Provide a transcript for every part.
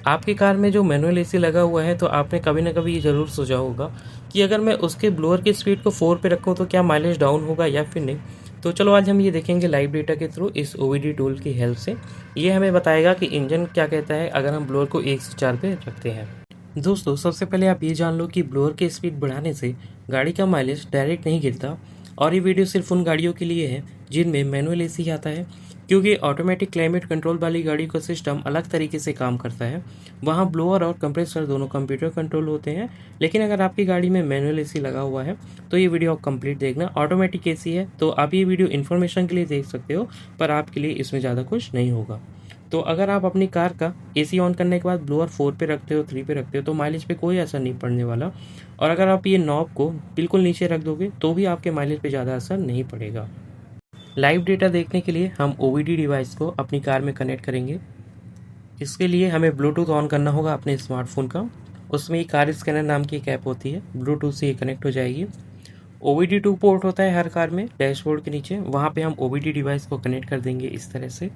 आपकी कार में जो मैनुअल एसी लगा हुआ है तो आपने कभी ना कभी ये ज़रूर सोचा होगा कि अगर मैं उसके ब्लोअर की स्पीड को 4 पे रखूँ तो क्या माइलेज डाउन होगा या फिर नहीं। तो चलो आज हम ये देखेंगे लाइव डेटा के थ्रू इस ओवीडी टूल की हेल्प से। ये हमें बताएगा कि इंजन क्या कहता है अगर हम ब्लोअर को 1 से 4 पे रखते हैं। दोस्तों सबसे पहले आप ये जान लो कि ब्लोअर की स्पीड बढ़ाने से गाड़ी का माइलेज डायरेक्ट नहीं गिरता और ये वीडियो सिर्फ उन गाड़ियों के लिए है जिनमें मैनुअल एसी आता है, क्योंकि ऑटोमेटिक क्लाइमेट कंट्रोल वाली गाड़ी का सिस्टम अलग तरीके से काम करता है। वहाँ ब्लोअर और कंप्रेसर दोनों कंप्यूटर कंट्रोल होते हैं, लेकिन अगर आपकी गाड़ी में मैनुअल एसी लगा हुआ है तो ये वीडियो आप कंप्लीट देखना। ऑटोमेटिक एसी है तो आप ये वीडियो इन्फॉर्मेशन के लिए देख सकते हो, पर आपके लिए इसमें ज़्यादा कुछ नहीं होगा। तो अगर आप अपनी कार का एसी ऑन करने के बाद ब्लोअर 4 पे रखते हो, 3 पे रखते हो तो माइलेज पे कोई असर नहीं पड़ने वाला। और अगर आप ये नॉब को बिल्कुल नीचे रख दोगे तो भी आपके माइलेज पे ज़्यादा असर नहीं पड़ेगा। लाइव डेटा देखने के लिए हम ओवीडी डिवाइस को अपनी कार में कनेक्ट करेंगे। इसके लिए हमें ब्लूटूथ ऑन करना होगा अपने स्मार्टफोन का। उसमें ही कार स्कैनर नाम की एक ऐप होती है, ब्लूटूथ से ये कनेक्ट हो जाएगी। ओवीडी 2 पोर्ट होता है हर कार में डैशबोर्ड के नीचे, वहाँ पे हम ओवीडी डिवाइस को कनेक्ट कर देंगे इस तरह से।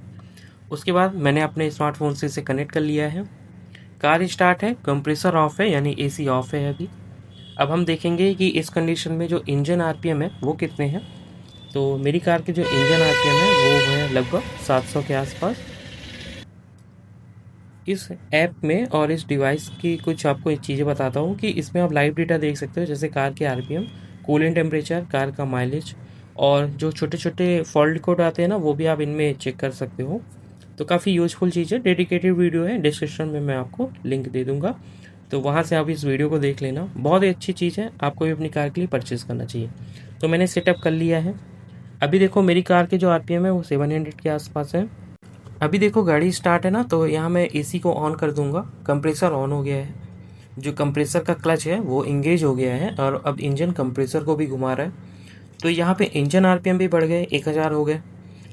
उसके बाद मैंने अपने स्मार्टफोन से इसे कनेक्ट कर लिया है। कार स्टार्ट है, कंप्रेसर ऑफ है यानी एसी ऑफ है अभी। अब हम देखेंगे कि इस कंडीशन में जो इंजन आरपीएम है वो कितने हैं। तो मेरी कार के जो इंजन आरपीएम है वो है लगभग 700 के आसपास। इस ऐप में और इस डिवाइस की कुछ आपको चीज़ें बताता हूँ कि इसमें आप लाइव डेटा देख सकते हो, जैसे कार के आरपीएम, कूलेंट टेम्परेचर, कार का माइलेज और जो छोटे छोटे फॉल्ट कोड आते हैं ना वो भी आप इनमें चेक कर सकते हो। तो काफ़ी यूजफुल चीज़ है, डेडिकेटेड वीडियो है, डिस्क्रिप्शन में मैं आपको लिंक दे दूँगा, तो वहाँ से आप इस वीडियो को देख लेना। बहुत ही अच्छी चीज़ है, आपको भी अपनी कार के लिए परचेज़ करना चाहिए। तो मैंने सेटअप कर लिया है। अभी देखो मेरी कार के जो आरपीएम है वो 700 के आसपास है। अभी देखो गाड़ी स्टार्ट है ना, तो यहाँ मैं एसी को ऑन कर दूंगा। कंप्रेसर ऑन हो गया है, जो कंप्रेसर का क्लच है वो इंगेज हो गया है और अब इंजन कंप्रेसर को भी घुमा रहा है। तो यहाँ पे इंजन आरपीएम भी बढ़ गए, 1000 हो गए।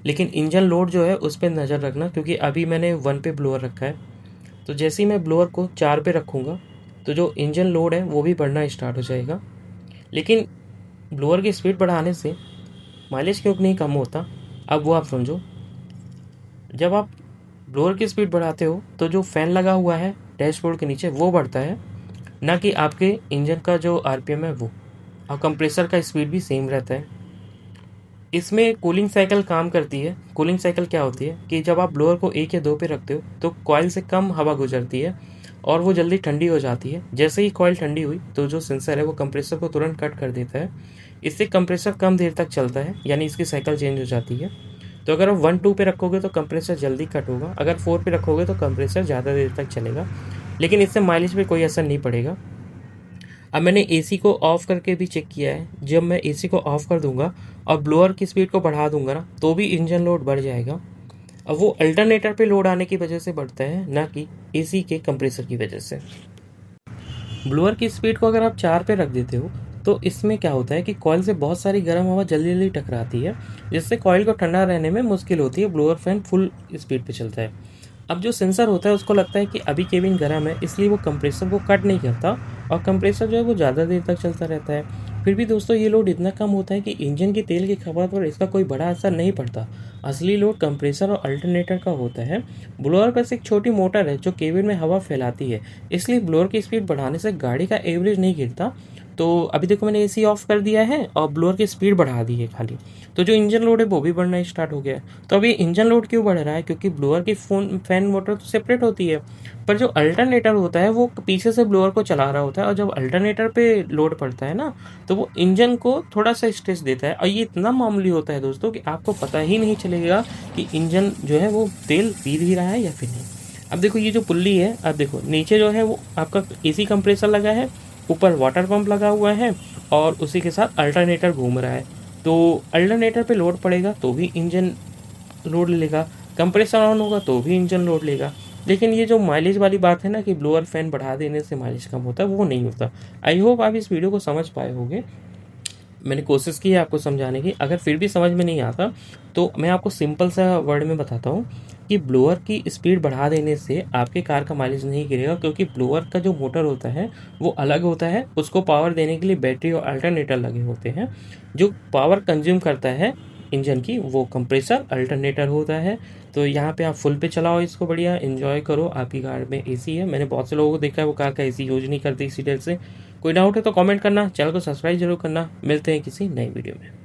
लेकिन इंजन लोड जो है उस पर नज़र रखना, क्योंकि अभी मैंने 1 पे ब्लोअर रखा है। तो जैसे ही मैं ब्लोअर को 4 पे रखूँगा तो जो इंजन लोड है वो भी बढ़ना स्टार्ट हो जाएगा। लेकिन ब्लोअर की स्पीड बढ़ाने से माइलेज क्यों नहीं कम होता, अब वो आप समझो। जब आप ब्लोअर की स्पीड बढ़ाते हो तो जो फ़ैन लगा हुआ है डैशबोर्ड के नीचे वो बढ़ता है, ना कि आपके इंजन का जो आरपीएम है वो। और कंप्रेसर का स्पीड भी सेम रहता है। इसमें कूलिंग साइकिल काम करती है। कूलिंग साइकिल क्या होती है कि जब आप ब्लोअर को 1 या 2 पे रखते हो तो कॉइल से कम हवा गुजरती है और वो जल्दी ठंडी हो जाती है। जैसे ही कॉइल ठंडी हुई तो जो सेंसर है वो कंप्रेसर को तुरंत कट कर देता है। इससे कंप्रेसर कम देर तक चलता है, यानी इसकी साइकिल चेंज हो जाती है। तो अगर आप 1-2 पे रखोगे तो कंप्रेसर जल्दी कट होगा, अगर 4 पे रखोगे तो कंप्रेसर ज़्यादा देर तक चलेगा, लेकिन इससे माइलेज पे कोई असर नहीं पड़ेगा। अब मैंने एसी को ऑफ़ करके भी चेक किया है। जब मैं एसी को ऑफ़ कर दूंगा और ब्लोअर की स्पीड को बढ़ा दूंगा ना तो भी इंजन लोड बढ़ जाएगा। अब वो अल्टरनेटर पे लोड आने की वजह से बढ़ता है, ना कि एसी के कंप्रेसर की वजह से। ब्लोअर की स्पीड को अगर आप 4 पे रख देते हो तो इसमें क्या होता है कि कॉइल से बहुत सारी गर्म हवा जल्दी जल्दी टकराती है, जिससे कॉइल को ठंडा रहने में मुश्किल होती है। ब्लोअर फैन फुल स्पीड पे चलता है। अब जो सेंसर होता है उसको लगता है कि अभी केबिन गर्म है, इसलिए वो कंप्रेसर को कट नहीं करता और कंप्रेसर जो है वो ज़्यादा देर तक चलता रहता है। फिर भी दोस्तों ये लोड इतना कम होता है कि इंजन की तेल की खपत पर इसका कोई बड़ा असर नहीं पड़ता। असली लोड कंप्रेसर और अल्टरनेटर का होता है। ब्लोअर बस एक छोटी मोटर है जो केबिन में हवा फैलाती है, इसलिए ब्लोअर की स्पीड बढ़ाने से गाड़ी का एवरेज नहीं गिरता। तो अभी देखो मैंने एसी ऑफ कर दिया है और ब्लोअर की स्पीड बढ़ा दी है खाली, तो जो इंजन लोड है वो भी बढ़ना स्टार्ट हो गया है। तो अभी इंजन लोड क्यों बढ़ रहा है, क्योंकि ब्लोअर की फैन मोटर तो सेपरेट होती है, पर जो अल्टरनेटर होता है वो पीछे से ब्लोअर को चला रहा होता है, और जब अल्टरनेटर पे लोड पड़ता है ना तो वो इंजन को थोड़ा सा स्ट्रेस देता है। और ये इतना मामूली होता है दोस्तों कि आपको पता ही नहीं चलेगा कि इंजन जो है वो तेल पी भी रहा है या फिर नहीं। अब देखो ये जो पुल्ली है, अब देखो नीचे जो है वो आपका एसी कंप्रेसर लगा है, ऊपर वाटर पंप लगा हुआ है और उसी के साथ अल्टरनेटर घूम रहा है। तो अल्टरनेटर पे लोड पड़ेगा तो भी इंजन लोड लेगा, कंप्रेसर ऑन होगा तो भी इंजन लोड लेगा। लेकिन ये जो माइलेज वाली बात है ना कि ब्लोअर फैन बढ़ा देने से माइलेज कम होता है, वो नहीं होता। आई होप आप इस वीडियो को समझ पाए होंगे। मैंने कोशिश की है आपको समझाने की। अगर फिर भी समझ में नहीं आता तो मैं आपको सिंपल सा वर्ड में बताता हूँ कि ब्लोअर की स्पीड बढ़ा देने से आपके कार का माइलेज नहीं गिरेगा, क्योंकि ब्लोअर का जो मोटर होता है वो अलग होता है। उसको पावर देने के लिए बैटरी और अल्टरनेटर लगे होते हैं। जो पावर कंज्यूम करता है इंजन की वो कंप्रेसर अल्टरनेटर होता है, तो यहाँ पे आप फुल पे चलाओ इसको, बढ़िया एंजॉय करो। आपकी कार में एसी है, मैंने बहुत से लोगों को देखा है वो कार का एसी यूज नहीं करते इसी डर से। कोई डाउट है तो कमेंट करना, चैनल को सब्सक्राइब जरूर करना। मिलते हैं किसी नई वीडियो में।